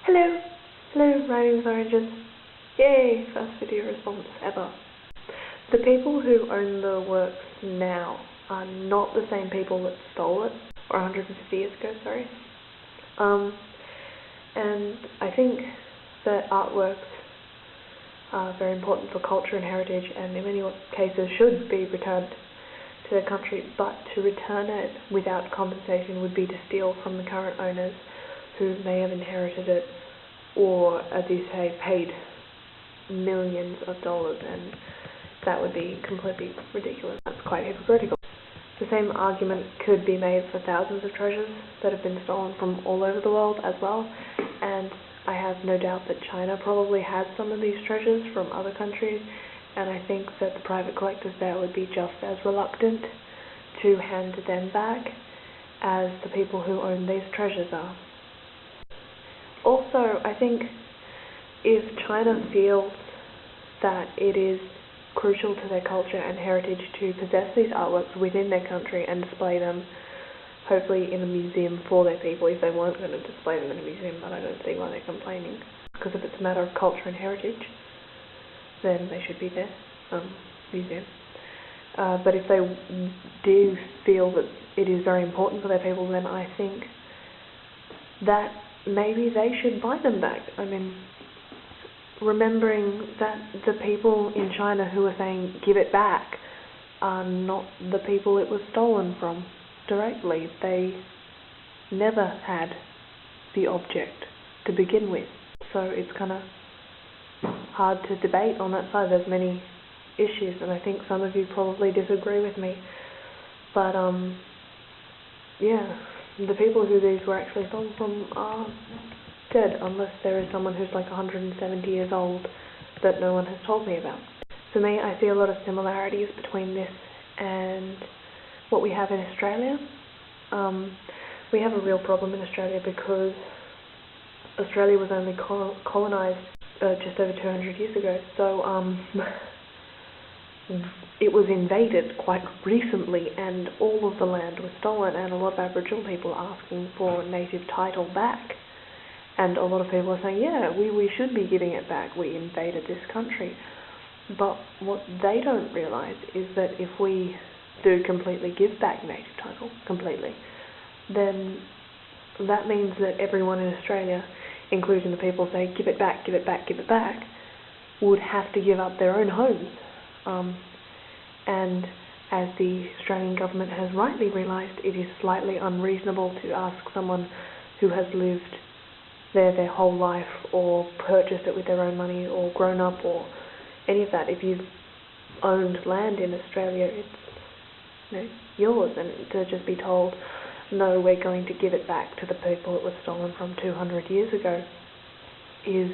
Hello, hello, my name's Oranges. Yay, first video response ever. The people who own the works now are not the same people that stole it, or 150 years ago, sorry. And I think that artworks are very important for culture and heritage, and in many cases should be returned to their country, but to return it without compensation would be to steal from the current owners who may have inherited it, or, as you say, paid millions of dollars, and that would be completely ridiculous. That's quite hypocritical. The same argument could be made for thousands of treasures that have been stolen from all over the world as well, and I have no doubt that China probably has some of these treasures from other countries, and I think that the private collectors there would be just as reluctant to hand them back as the people who own these treasures are. Also, I think if China feels that it is crucial to their culture and heritage to possess these artworks within their country and display them, hopefully in a museum for their people, if they weren't going to display them in a museum, but I don't see why they're complaining. Because if it's a matter of culture and heritage, then they should be there, museum. But if they do feel that it is very important for their people, then I think that maybe they should buy them back. I mean, remembering that the people in China who are saying give it back are not the people it was stolen from directly. They never had the object to begin with. So it's kind of hard to debate on that side. There's many issues, and I think some of you probably disagree with me. But yeah, the people who these were actually stolen from are dead, unless there is someone who's like 170 years old that no one has told me about. For me, I see a lot of similarities between this and what we have in Australia. We have a real problem in Australia because Australia was only colonised just over 200 years ago, so it was invaded quite recently, and all of the land was stolen, and a lot of Aboriginal people are asking for native title back. And a lot of people are saying, yeah, we should be giving it back, we invaded this country. But what they don't realise is that if we do completely give back native title, completely, then that means that everyone in Australia, including the people who say, give it back, give it back, give it back, would have to give up their own homes. And as the Australian government has rightly realised, it is slightly unreasonable to ask someone who has lived there their whole life, or purchased it with their own money, or grown up, or any of that. If you've owned land in Australia, it's yours, and to just be told, no, we're going to give it back to the people it was stolen from 200 years ago, it's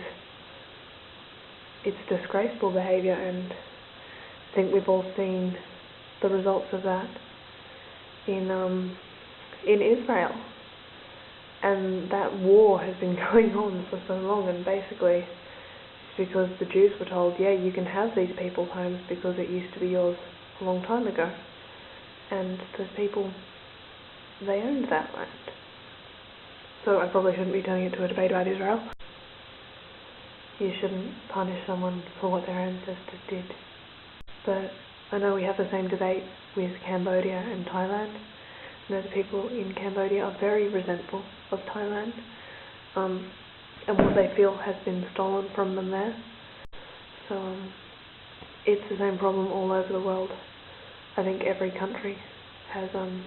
disgraceful behaviour, and I think we've all seen the results of that in Israel. And that war has been going on for so long, and basically it's because the Jews were told, yeah, you can have these people's homes because it used to be yours a long time ago. And those people, they owned that land. So I probably shouldn't be turning it to a debate about Israel. You shouldn't punish someone for what their ancestors did. But I know we have the same debate with Cambodia and Thailand. I know the people in Cambodia are very resentful of Thailand, and what they feel has been stolen from them there. So it's the same problem all over the world. I think every country has done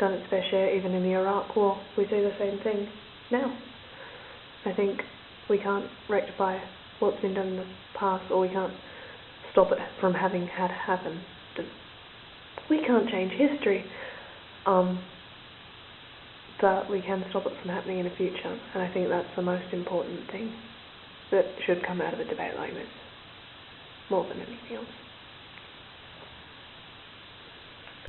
its fair share. Even in the Iraq War, we see the same thing now. I think we can't rectify what's been done in the past, or we can't stop it from having had happen. We can't change history. But we can stop it from happening in the future, and I think that's the most important thing that should come out of a debate like this, more than anything else.